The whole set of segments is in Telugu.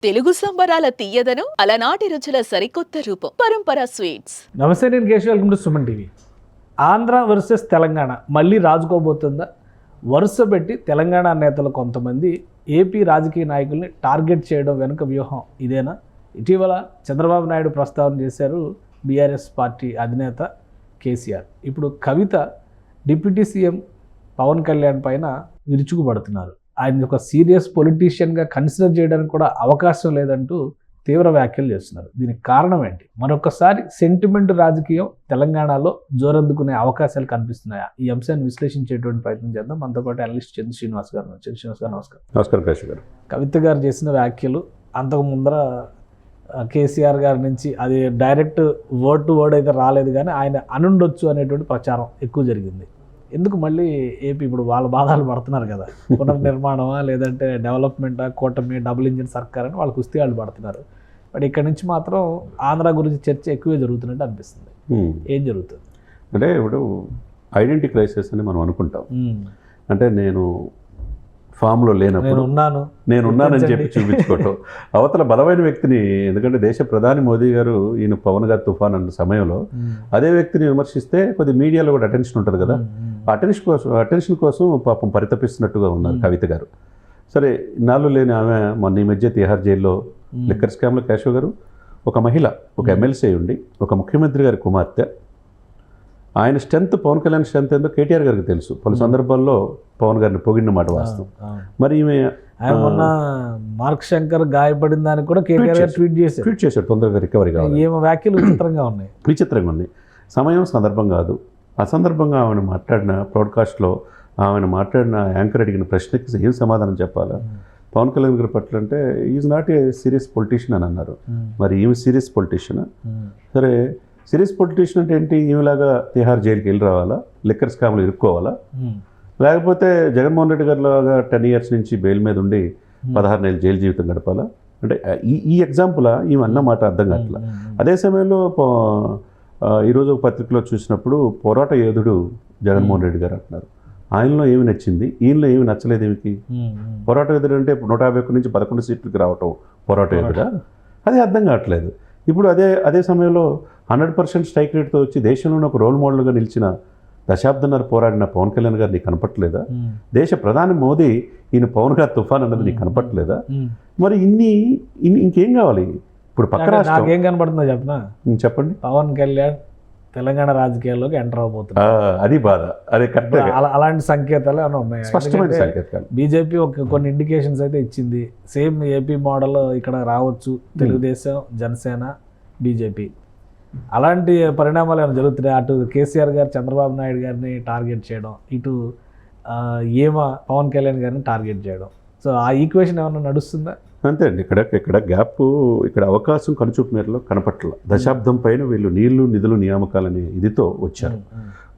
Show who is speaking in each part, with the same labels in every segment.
Speaker 1: తెలుగు సంబరాల తీయదను అలనాటి రుచుల సరికొత్త రూపం పరంపర స్వీట్స్.
Speaker 2: నమస్తే, నేను Keshav. Welcome to Suman TV. Andhra versus Telangana మళ్ళీ రాజుకోబోతుందా? వరుస పెట్టి తెలంగాణ నేతలు కొంతమంది ఏపీ రాజకీయ నాయకుల్ని టార్గెట్ చేయడం వెనుక వ్యూహం ఇదేనా? ఇటీవల చంద్రబాబు నాయుడు ప్రస్తావన చేశారు బీఆర్ఎస్ పార్టీ అధినేత కేసీఆర్. ఇప్పుడు కవిత డిప్యూటీ సీఎం పవన్ కళ్యాణ్ పైన విరుచుకుపడుతున్నారు. ఆయన ఒక సీరియస్ పొలిటీషియన్గా కన్సిడర్ చేయడానికి కూడా అవకాశం లేదంటూ తీవ్ర వ్యాఖ్యలు చేస్తున్నారు. దీనికి కారణం ఏంటి? మరొకసారి సెంటిమెంట్ రాజకీయం తెలంగాణలో జోరందుకునే అవకాశాలు కనిపిస్తున్నాయా? ఈ అంశాన్ని విశ్లేషించేటువంటి ప్రయత్నం చేద్దాం. మనతో పాటు అనలిస్ట్ చంద్ర శ్రీనివాస్ గారు. శ్రీనివాస్ గారు నమస్కారం.
Speaker 3: నమస్కారం కేశవ్ గారు.
Speaker 2: కవిత గారు చేసిన వ్యాఖ్యలు అంతకు ముందర కేసీఆర్ గారి నుంచి అది డైరెక్ట్ వర్డ్ టు వర్డ్ అయితే రాలేదు, కానీ ఆయన అనుండొచ్చు అనేటువంటి ప్రచారం ఎక్కువ జరిగింది. ఎందుకు మళ్ళీ ఏపీ ఇప్పుడు వాళ్ళ బాధలు పడుతున్నారు కదా, పునర్నిర్మాణమా లేదంటే డెవలప్మెంటా, కూటమి, డబుల్ ఇంజిన్ సర్కార్ అని వాళ్ళ కుస్తీ వాళ్ళు పడుతున్నారు. బట్ ఇక్కడ నుంచి మాత్రం ఆంధ్ర గురించి చర్చ ఎక్కువే జరుగుతున్నట్టు అనిపిస్తుంది. ఏం జరుగుతుంది
Speaker 3: అంటే ఇప్పుడు ఐడెంటిటీ క్రైసిస్ అని మనం అనుకుంటాం. అంటే నేను ఫామ్లో లేనప్పుడు నేనున్నానని చెప్పి చూపించుకోవటం, అవతల బలమైన వ్యక్తిని, ఎందుకంటే దేశ ప్రధాని మోదీ గారు ఈయన పవన్ గారు తుఫాన్ అన్న సమయంలో అదే వ్యక్తిని విమర్శిస్తే కొద్ది మీడియాలో కూడా అటెన్షన్ ఉంటుంది కదా, అటెన్షన్ కోసం పాపం పరితపిస్తున్నట్టుగా ఉన్నారు కవిత గారు. సరే, ఇన్నాళ్ళు లేని ఆమె మొన్న ఈ మధ్య తిహార్ జైల్లో లిక్కర్ స్కామ్లో కేశవ్ గారు ఒక మహిళ, ఒక ఎమ్మెల్సీ ఉండి, ఒక ముఖ్యమంత్రి గారి కుమార్తె, ఆయన స్ట్రెంత్, పవన్ కళ్యాణ్ స్ట్రెంత్ ఏందో కేటీఆర్ గారికి తెలుసు. పలు సందర్భాల్లో పవన్ గారిని పొగిడిన మాట వాస్తవం. మరి ఈమె
Speaker 2: మొన్న మార్క్ శంకర్ గాయపడిన దానికి కూడా కేటీఆర్ గారు ట్వీట్ చేశాడు
Speaker 3: తొందరగా రికవరీ కావాలి.
Speaker 2: ఏమో వ్యాఖ్యలు విచిత్రంగా
Speaker 3: ఉంది. సమయం సందర్భం కాదు. అసందర్భంగా ఆమెను మాట్లాడిన బ్రాడ్కాస్ట్లో ఆమెను మాట్లాడిన యాంకర్ అడిగిన ప్రశ్నకి ఏం సమాధానం చెప్పాలా? పవన్ కళ్యాణ్ గారి పట్ల అంటే is not a serious politician అని అన్నారు. మరి ఈమె సీరియస్ పొలిటీషియన్. సరే, సీరియస్ పొలిటీషియన్ అంటే ఏంటి? ఈమెలాగా తిహార్ జైలుకి వెళ్ళి రావాలా, లిక్కర్ స్కామ్లు ఇరుక్కోవాలా, లేకపోతే జగన్మోహన్ రెడ్డి గారి లాగా 10 years నుంచి బెయిల్ మీద ఉండి 16 నెలలు జైలు జీవితం గడపాలా? అంటే ఈ ఎగ్జాంపుల్ ఈమె అన్న మాట అర్థం కావట్లా. అదే సమయంలో ఈరోజు ఒక పత్రికలో చూసినప్పుడు పోరాట యోధుడు జగన్మోహన్ రెడ్డి గారు అంటున్నారు. ఆయనలో ఏమి నచ్చింది, ఈయనలో ఏమి నచ్చలేదు ఏమికి? పోరాట యోధుడు అంటే 151 నుంచి 11 సీట్లకి రావటం పోరాట యోధుడా? అదే అర్థం కావట్లేదు. ఇప్పుడు అదే సమయంలో 100% స్ట్రైక్ రేట్తో వచ్చి దేశంలోనే ఒక రోల్ మోడల్గా నిలిచిన, దశాబ్దన్నర పోరాడిన పవన్ కళ్యాణ్ గారు నీకు కనపట్లేదా? దేశ ప్రధాని మోదీ ఈయన పవన్ గారు తుఫాన్ అన్నది నీకు కనపట్లేదా? మరి ఇంకేం కావాలి? ఇప్పుడు పక్క రాష్ట్రం
Speaker 2: ఏం కనపడుతుందో
Speaker 3: చెప్పండి.
Speaker 2: పవన్ కళ్యాణ్ తెలంగాణ రాజకీయాల్లోకి ఎంటర్ అవబోతుంది.
Speaker 3: అది బాధ. అదే కరెక్ట్.
Speaker 2: అలాంటి సంకేతాలు ఏమైనా ఉన్నాయి?
Speaker 3: స్పష్టమైన సంకేతాలు.
Speaker 2: బీజేపీ కొన్ని ఇండికేషన్స్ అయితే ఇచ్చింది. సేమ్ ఏపీ మోడల్ ఇక్కడ రావచ్చు, తెలుగుదేశం, జనసేన, బీజేపీ. అలాంటి పరిణామాలు ఏమైనా జరుగుతున్నాయి? అటు కేసీఆర్ గారు చంద్రబాబు నాయుడు గారిని టార్గెట్ చేయడం, ఇటు పవన్ కళ్యాణ్ గారిని టార్గెట్ చేయడం. సో ఆ ఈక్వేషన్ ఏమైనా నడుస్తుందా?
Speaker 3: అంతే అండి. ఇక్కడ గ్యాప్, ఇక్కడ అవకాశం కనుచూపు మేరలో కనపట్ల. దశాబ్దం పైన వీళ్ళు నీళ్లు, నిధులు, నియామకాలనే ఇదితో వచ్చారు.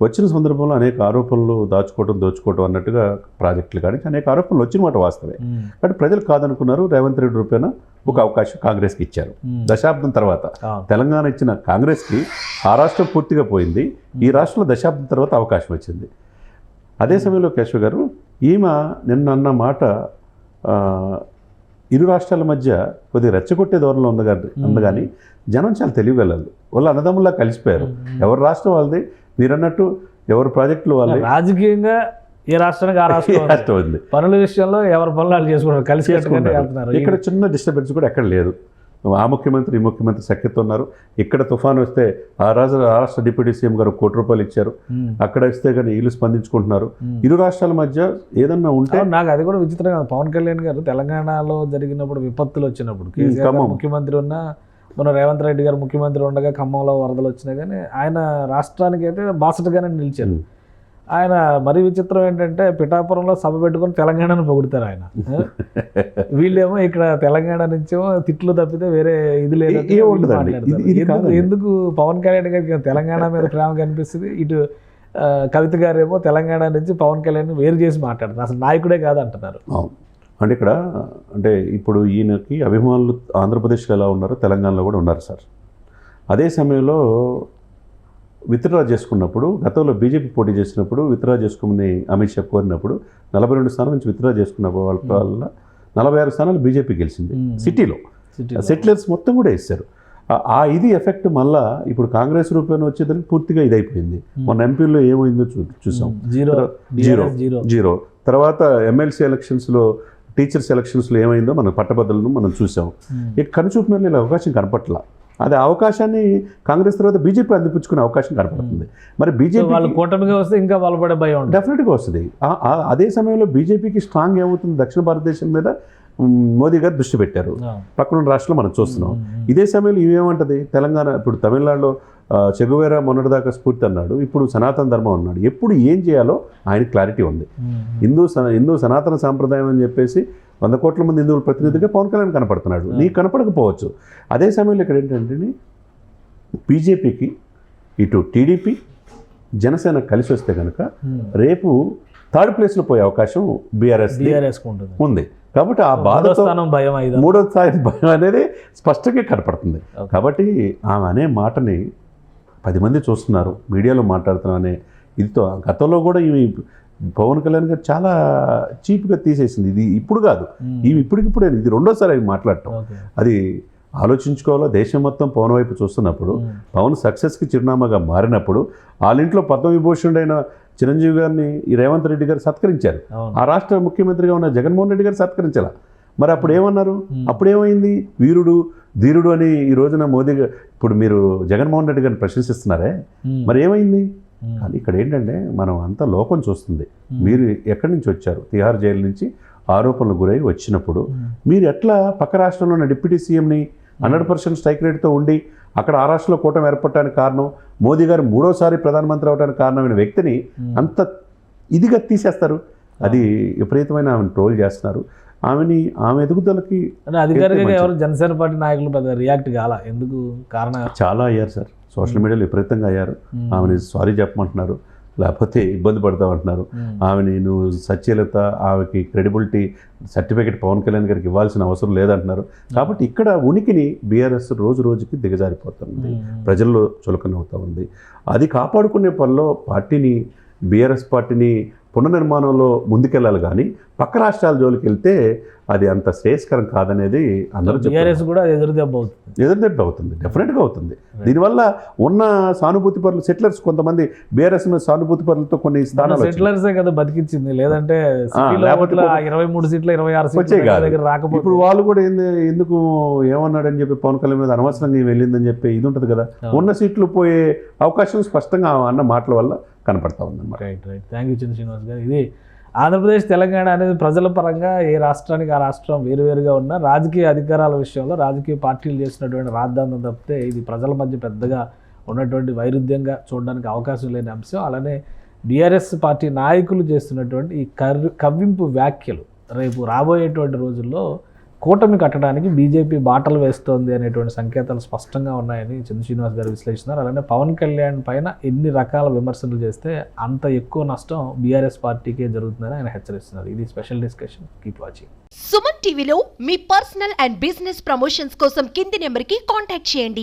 Speaker 3: వచ్చిన సందర్భంలో అనేక ఆరోపణలు దోచుకోవటం అన్నట్టుగా ప్రాజెక్టులు కానీ అనేక ఆరోపణలు వచ్చిన మాట వాస్తవే. కానీ ప్రజలు కాదనుకున్నారు. రేవంత్ రెడ్డి రూపేణ ఒక అవకాశం కాంగ్రెస్కి ఇచ్చారు. దశాబ్దం తర్వాత తెలంగాణ ఇచ్చిన కాంగ్రెస్కి ఆ రాష్ట్రం పూర్తిగా పోయింది. ఈ రాష్ట్రంలో దశాబ్దం తర్వాత అవకాశం వచ్చింది. అదే సమయంలో కేశవ్ గారు ఈమె నిన్న అన్న మాట ఇరు రాష్ట్రాల మధ్య కొద్దిగా రెచ్చగొట్టే ధోరణిలో ఉంది కానీ జనం చాలా తెలివిగలరు. వాళ్ళు అన్నదమ్ముల్లా కలిసిపోయారు. ఎవరి రాష్ట్రం వాళ్ళది, మీరు అన్నట్టు ఎవరి ప్రాజెక్టులు వాళ్ళది.
Speaker 2: రాజకీయంగా ఏ రాష్ట్రానికి ఆ రాష్ట్రం ఉంది. పనుల విషయంలో ఎవరి పనులు వాళ్ళు చేసుకుంటారు, కలిసి వెళ్తున్నారు.
Speaker 3: ఇక్కడ చిన్న డిస్టర్బెన్స్ కూడా ఎక్కడ లేదు. ఆ ముఖ్యమంత్రి, ఈ ముఖ్యమంత్రి సఖ్యత ఉన్నారు. ఇక్కడ తుఫాను వస్తే ఆ రాష్ట్ర డిప్యూటీ సీఎం గారు 1 కోటి రూపాయలు ఇచ్చారు. అక్కడ వస్తే కానీ వీళ్ళు స్పందించుకుంటున్నారు. ఇరు రాష్ట్రాల మధ్య ఏదన్నా ఉంటే
Speaker 2: నాకు అది కూడా విచిత్రంగా. పవన్ కళ్యాణ్ గారు తెలంగాణలో జరిగినప్పుడు, విపత్తులు వచ్చినప్పుడు, కేసీఆర్ ముఖ్యమంత్రి ఉన్న, మన రేవంత్ రెడ్డి గారు ముఖ్యమంత్రి ఉండగా ఖమ్మంలో వరదలు వచ్చినా కానీ ఆయన రాష్ట్రానికి అయితే బాసటగానే నిలిచారు. ఆయన మరీ విచిత్రం ఏంటంటే పిఠాపురంలో సభ పెట్టుకొని తెలంగాణను పొగుడుతారు ఆయన. వీళ్ళేమో ఇక్కడ తెలంగాణ నుంచేమో తిట్లు తప్పితే వేరే ఇది లేదు. ఎందుకు పవన్ కళ్యాణ్ గారికి తెలంగాణ మీద ప్రేమ కనిపిస్తుంది, ఇటు కవిత గారేమో తెలంగాణ నుంచి పవన్ కళ్యాణ్ వేరు చేసి మాట్లాడుతున్నారు. అసలు నాయకుడే కాదంటున్నారు.
Speaker 3: అంటే ఇక్కడ అంటే ఇప్పుడు ఈయనకి అభిమానులు ఆంధ్రప్రదేశ్లో ఎలా ఉన్నారో తెలంగాణలో కూడా ఉన్నారు సార్. అదే సమయంలో విత్డ్రా చేసుకున్నప్పుడు, గతంలో బీజేపీ పోటీ చేసినప్పుడు విత్డ్రా చేసుకోమని అమిత్ షా కోరినప్పుడు 42 స్థానాల నుంచి విత్డ్రా చేసుకున్న వాళ్ళ 46 స్థానాలు బీజేపీ గెలిచింది సిటీలో. సెటిలర్స్ మొత్తం కూడా వేస్తారు. ఆ ఇది ఎఫెక్ట్ మళ్ళా ఇప్పుడు కాంగ్రెస్ రూపంలో వచ్చేదానికి పూర్తిగా ఇదైపోయింది. మన ఎంపీలో ఏమైందో చూసాం, జీరో. తర్వాత ఎమ్మెల్సీ ఎలక్షన్స్లో, టీచర్స్ ఎలక్షన్స్లో ఏమైందో మనం పట్టభద్రులను మనం చూసాం. ఇక కనుచూపు మేర అవకాశం కనపట్ల. అదే అవకాశాన్ని కాంగ్రెస్ తర్వాత బీజేపీ అందిపుచ్చుకునే అవకాశం కనపడుతుంది. మరి బీజేపీ
Speaker 2: వాళ్ళు కూటమిగా వస్తే ఇంకా వాళ్ళు పడే భయం
Speaker 3: డెఫినెట్గా వస్తుంది. అదే సమయంలో బీజేపీకి స్ట్రాంగ్ ఏమవుతుంది, దక్షిణ భారతదేశం మీద మోదీ గారు దృష్టి పెట్టారు. పక్కన రాష్ట్రంలో మనం చూస్తున్నాం. ఇదే సమయంలో ఇవేమంటది తెలంగాణ, ఇప్పుడు తమిళనాడులో చెగువేరా మొన్నటిదాకా స్ఫూర్తి అన్నాడు, ఇప్పుడు సనాతన ధర్మం అన్నాడు. ఎప్పుడు ఏం చేయాలో ఆయన క్లారిటీ ఉంది. హిందూ సనాతన సాంప్రదాయం అని చెప్పేసి 100 కోట్ల మంది హిందువుల ప్రతినిధిగా పవన్ కళ్యాణ్ కనపడుతున్నాడు. నీకు కనపడకపోవచ్చు. అదే సమయంలో ఇక్కడ ఏంటంటే బీజేపీకి ఇటు టీడీపీ జనసేన కలిసి వస్తే కనుక రేపు 3rd ప్లేస్లో పోయే అవకాశం బీఆర్ఎస్ ఉంది. కాబట్టి ఆ బాధతో మూడో స్థాయి భయం అనేది స్పష్టంగా కనపడుతుంది. కాబట్టి ఆమె అనే మాటని 10 మంది చూస్తున్నారు, మీడియాలో మాట్లాడుతున్నా అనే ఇదితో గతంలో కూడా ఇవి పవన్ కళ్యాణ్ గారు చాలా చీప్గా తీసేసింది. ఇది ఇప్పుడు కాదు, ఇవి ఇప్పటికిప్పుడే, ఇది 2వ అవి మాట్లాడటం. అది ఆలోచించుకోవాలో. దేశం మొత్తం పవన్ వైపు చూస్తున్నప్పుడు, పవన్ సక్సెస్కి చిరునామాగా మారినప్పుడు, వాళ్ళింట్లో పద్మవిభూషణుడైన చిరంజీవి గారిని ఈ రేవంత్ రెడ్డి గారు సత్కరించారు. ఆ రాష్ట్ర ముఖ్యమంత్రిగా ఉన్న జగన్మోహన్ రెడ్డి గారు సత్కరించాల. మరి అప్పుడు ఏమన్నారు, అప్పుడేమైంది, వీరుడు ధీరుడు అని ఈ రోజున మోదీ గారు, ఇప్పుడు మీరు జగన్మోహన్ రెడ్డి గారిని ప్రశంసిస్తున్నారే, మరి ఏమైంది? కానీ ఇక్కడ ఏంటంటే మనం అంతా లోకం చూస్తుంది. మీరు ఎక్కడి నుంచి వచ్చారు, తిహార్ జైలు నుంచి ఆరోపణలు గురై వచ్చినప్పుడు మీరు ఎట్లా పక్క రాష్ట్రంలో ఉన్న డిప్యూటీ సీఎంని 100% స్ట్రైక్ రేట్తో ఉండి అక్కడ ఆ రాష్ట్రంలో కూటమి ఏర్పడటానికి కారణం, మోదీ గారు 3వ ప్రధానమంత్రి అవడానికి కారణమైన వ్యక్తిని అంత ఇదిగా తీసేస్తారు. అది విపరీతమైన ఆమెను ట్రోల్ చేస్తున్నారు. ఆమె ఎదుగుదలకి
Speaker 2: అధికారికంగా ఎవరు జనసేన పార్టీ నాయకులు పెద్ద రియాక్ట్ కాల, ఎందుకు కారణం?
Speaker 3: చాలా అయ్యారు సార్, సోషల్ మీడియాలో విపరీతంగా అయ్యారు. ఆమెని సారీ చెప్పమంటున్నారు, లేకపోతే ఇబ్బంది పడతామంటున్నారు. ఆమెని నువ్వు సత్యలత, ఆమెకి క్రెడిబిలిటీ సర్టిఫికేట్ పవన్ కళ్యాణ్ గారికి ఇవ్వాల్సిన అవసరం లేదంటున్నారు. కాబట్టి ఇక్కడ ఉనికిని బీఆర్ఎస్ రోజు రోజుకి దిగజారిపోతుంది, ప్రజల్లో చులకనవుతూ ఉంది. అది కాపాడుకునే పనిలో పార్టీని, బీఆర్ఎస్ పార్టీని పునర్నిర్మాణంలో ముందుకెళ్ళాలి. కానీ పక్క రాష్ట్రాల జోలికి వెళ్తే అది అంత శ్రేయస్కరం కాదనేది అందరూ
Speaker 2: చెప్తారు. కూడా ఎదురుదెబ్బ
Speaker 3: అవుతుంది, డెఫినెట్గా అవుతుంది. దీనివల్ల ఉన్న సానుభూతి పరులు సెటిలర్స్, కొంతమంది బీఆర్ఎస్ సానుభూతి పరులతో కొన్ని స్థానాలు
Speaker 2: సెటిలర్సే కదా బతికించింది, లేదంటే 23 సీట్లు 26
Speaker 3: వచ్చాయి కాదు. ఇప్పుడు వాళ్ళు కూడా ఎందుకు ఏమన్నాడని చెప్పి పవన్ కళ్యాణ్ మీద అనవసరంగా వెళ్ళిందని చెప్పి ఇది ఉంటుంది కదా. ఉన్న సీట్లు పోయే అవకాశం స్పష్టంగా అన్న మాటల వల్ల కనపడతా ఉందన్నమాట.
Speaker 2: రైట్. థ్యాంక్ యూ శ్రీనివాస్ గారు. ఇది ఆంధ్రప్రదేశ్, తెలంగాణ అనేది ప్రజల పరంగా ఏ రాష్ట్రానికి ఆ రాష్ట్రం వేరువేరుగా ఉన్న రాజకీయ అధికారాల విషయంలో రాజకీయ పార్టీలు చేసినటువంటి రాద్ధాంతం తప్పితే ఇది ప్రజల మధ్య పెద్దగా ఉన్నటువంటి వైరుధ్యంగా చూడడానికి అవకాశం లేని అంశం. అలానే బీఆర్ఎస్ పార్టీ నాయకులు చేస్తున్నటువంటి ఈ కవ్వింపు వ్యాఖ్యలు రేపు రాబోయేటువంటి రోజుల్లో కూటమి కట్టడానికి బీజేపీ బాటలు వేస్తోంది అనేటువంటి సంకేతాలు స్పష్టంగా ఉన్నాయని చంద్ర శ్రీనివాస్ గారు విశ్లేషిస్తున్నారు. అలానే పవన్ కళ్యాణ్ పైన ఎన్ని రకాల విమర్శలు చేస్తే అంత ఎక్కువ నష్టం బీఆర్ఎస్ పార్టీకే జరుగుతుందని ఆయన హెచ్చరిస్తున్నారు. ఇది special discussion. Keep watching.
Speaker 4: Suman టీవీలో మీ పర్సనల్ అండ్ బిజినెస్ ప్రమోషన్స్ కోసం కింది నెంబర్కి కాంటాక్ట్ చేయండి.